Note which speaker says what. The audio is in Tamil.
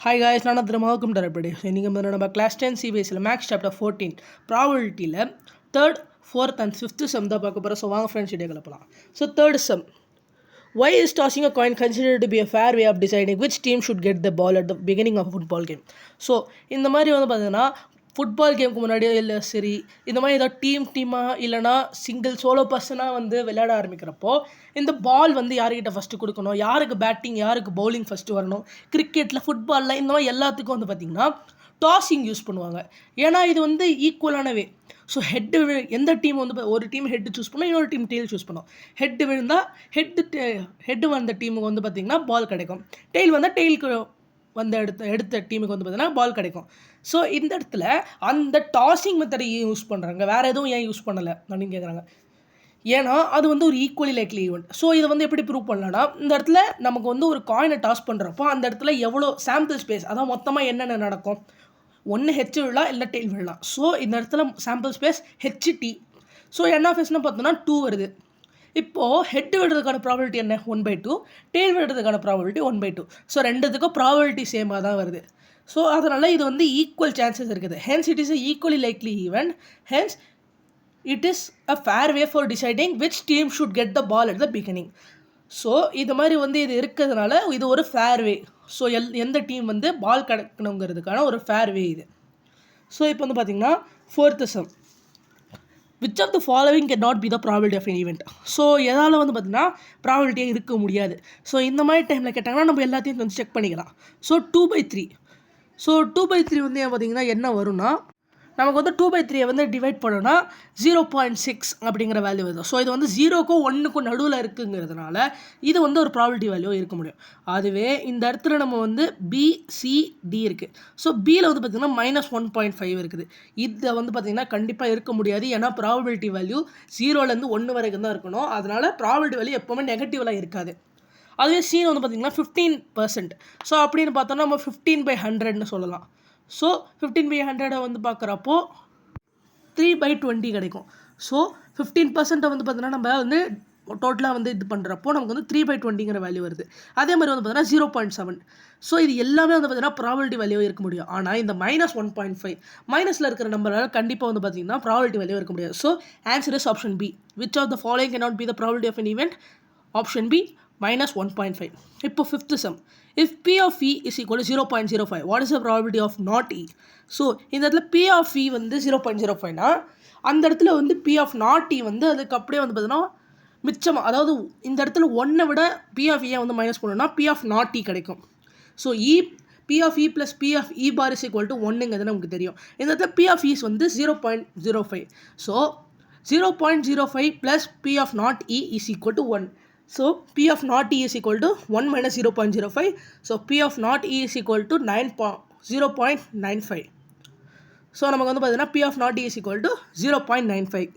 Speaker 1: Hi guys, நான் welcome to everybody. So இன்னைக்கு நம்ம class 10 CBSE Max chapter 14 probabilityல 3rd, 4th and 5th sum தான் பார்க்க போறோம். So வாங்க friends வீடியோ கிளப்பலாம். So third sum. Why is tossing a coin considered to be a fair way of deciding which team should get the ball at the beginning of a football game? So இந்த மாதிரி வந்து பார்த்தீங்கன்னா ஃபுட்பால் கேமுக்கு முன்னாடியோ இல்லை சரி இந்த மாதிரி ஏதாவது டீமாக இல்லைனா சிங்கிள் சோலோ பர்சனாக வந்து விளையாட ஆரம்பிக்கிறப்போ இந்த பால் வந்து யார்கிட்ட ஃபஸ்ட்டு கொடுக்கணும், யாருக்கு பேட்டிங் யாருக்கு பவுலிங் ஃபஸ்ட்டு வரணும், கிரிக்கெட்டில் ஃபுட்பாலில் இந்த மாதிரி எல்லாத்துக்கும் வந்து பார்த்திங்கன்னா டாஸிங் யூஸ் பண்ணுவாங்க. ஏன்னா இது வந்து ஈக்குவலானவே. ஸோ ஹெட்டு எந்த டீம் வந்து ஒரு டீம் ஹெட்டு சூஸ் பண்ணோம், இன்னொரு டீம் டெயில் சூஸ் பண்ணோம். ஹெட்டு விழுந்தால் ஹெட்டு வந்த டீமுக்கு வந்து பார்த்திங்கன்னா பால் கிடைக்கும், டெயில் வந்தால் டெயிலுக்கு வந்து எடுத்த டீமுக்கு வந்து பார்த்தீங்கன்னா பால் கிடைக்கும். ஸோ இந்த இடத்துல அந்த டாஸிங் மெத்தடை யூஸ் பண்ணுறாங்க, வேறு எதுவும் ஏன் யூஸ் பண்ணலை அப்படின்னு கேட்குறாங்க. ஏன்னா அது வந்து ஒரு ஈக்குவலி லைக்லி ஈவெண்ட். ஸோ இதை வந்து எப்படி ப்ரூவ் பண்ணலான்னா, இந்த இடத்துல நமக்கு வந்து ஒரு காயினை டாஸ் பண்ணுறப்போ அந்த இடத்துல எவ்வளோ சாம்பிள் ஸ்பேஸ், அதான் மொத்தமாக என்னென்ன நடக்கும், ஒன்று ஹெச் விழலாம் இல்லை டெயில் விழலாம். ஸோ இந்த இடத்துல சாம்பிள் ஸ்பேஸ் ஹெச்டி. ஸோ என்ஆஃப்எஸ்னு பார்த்தோன்னா 2 வருது. இப்போது ஹெட் விடுறதுக்கான ப்ராபபிலிட்டி என்ன 1/2, டெயில் விடுறதுக்கான ப்ராபபிலிட்டி 1/2. ஸோ ரெண்டுத்துக்கும் ப்ராபபிலிட்டி சேமாக தான் வருது. ஸோ அதனால் இது வந்து ஈக்குவல் சான்சஸ் இருக்குது. Hence it is equally likely event. Hence it is a fair way for deciding which team should get the ball at the beginning. So இது மாதிரி வந்து இது இருக்கிறதுனால இது ஒரு ஃபேர் வே. ஸோ எந்த டீம் வந்து பால் கிடைக்கணுங்கிறதுக்கான ஒரு ஃபேர் வே இது. ஸோ இப்போ வந்து பார்த்திங்கன்னா 4th சம். Which of the following can not be the probability of an event. So எதால் வந்து பார்த்திங்கன்னா ப்ராபபிலிட்டியாக இருக்க முடியாது. ஸோ இந்த மாதிரி டைமில் கேட்டாங்கன்னா நம்ம எல்லாத்தையும் கொஞ்சம் செக் பண்ணிக்கலாம். ஸோ 2/3. ஸோ 2/3 வந்து பார்த்திங்கன்னா என்ன வரும்னா, நமக்கு வந்து 2/3 வந்து டிவைட் பண்ணோன்னா 0.6 அப்படிங்கிற வேல்யூ வருது. ஸோ இது வந்து 0க்கும் 1க்கும் நடுவில் இருக்குங்கிறதுனால இது வந்து ஒரு ப்ராபபிலிட்டி வேல்யூ இருக்க முடியும். அதுவே இந்த இடத்துல நம்ம வந்து BCD இருக்குது. ஸோ பியில் வந்து பார்த்திங்கன்னா -1.5 இருக்குது. இதை வந்து பார்த்திங்கன்னா கண்டிப்பாக இருக்க முடியாது. ஏன்னா ப்ராபபிலிட்டி வேல்யூ 0லேருந்து 1 வரைக்கும் தான் இருக்கணும். அதனால் ப்ராபபிலிட்டி வேல்யூ எப்போவுமே நெகட்டிவ்லாம் இருக்காது. அதுவே சீன் வந்து பார்த்திங்கன்னா 15%. ஸோ அப்படின்னு பார்த்தோன்னா நம்ம 15/100ன்னு சொல்லலாம். ஸோ 15/100 வந்து பார்க்குறப்போ 3/20 கிடைக்கும். ஸோ 15% வந்து பார்த்தீங்கன்னா நம்ம வந்து டோட்டலாக வந்து இது பண்ணுறப்போ நமக்கு வந்து 3/20ங்கிற வேல்யூ வருது. அதே மாதிரி வந்து பார்த்தீங்கன்னா 0.7. ஸோ இது எல்லாமே வந்து பார்த்தீங்கன்னா ப்ராபபிலிட்டி வேல்யூ இருக்க முடியும். ஆனால் இந்த -1.5 மைனஸில் இருக்கிற நம்பரால் கண்டிப்பாக வந்து பார்த்தீங்கன்னா ப்ராபபிலிட்டி வேல்யூ இருக்க முடியாது. So answer is option B. Which of the following can not be the probability of an event. Option B -1.5. இப்போ 5th sum. If P of E is equal to 0.05, what is the probability of not E? So இந்த இடத்துல P of E வந்து 0.05னா அந்த இடத்துல வந்து P of not E வந்து அதுக்கு அப்படியே வந்து பார்த்தீங்கன்னா மிச்சமாக, அதாவது இந்த இடத்துல 1 விட P of E வந்து மைனஸ் பண்ணோன்னா P of not E கிடைக்கும். So P of E plus P of E bar is equal to 1ங்கிறது நமக்கு தெரியும். இந்த இடத்துல P of E வந்து 0.05. So 0.05 plus P of not E is equal to 1. So P of not E is equal to 1 minus 0.05. So P of not E is equal to 0.95. So நமக்கு வந்து பார்த்தீங்கன்னா P of not E is equal to 0.95.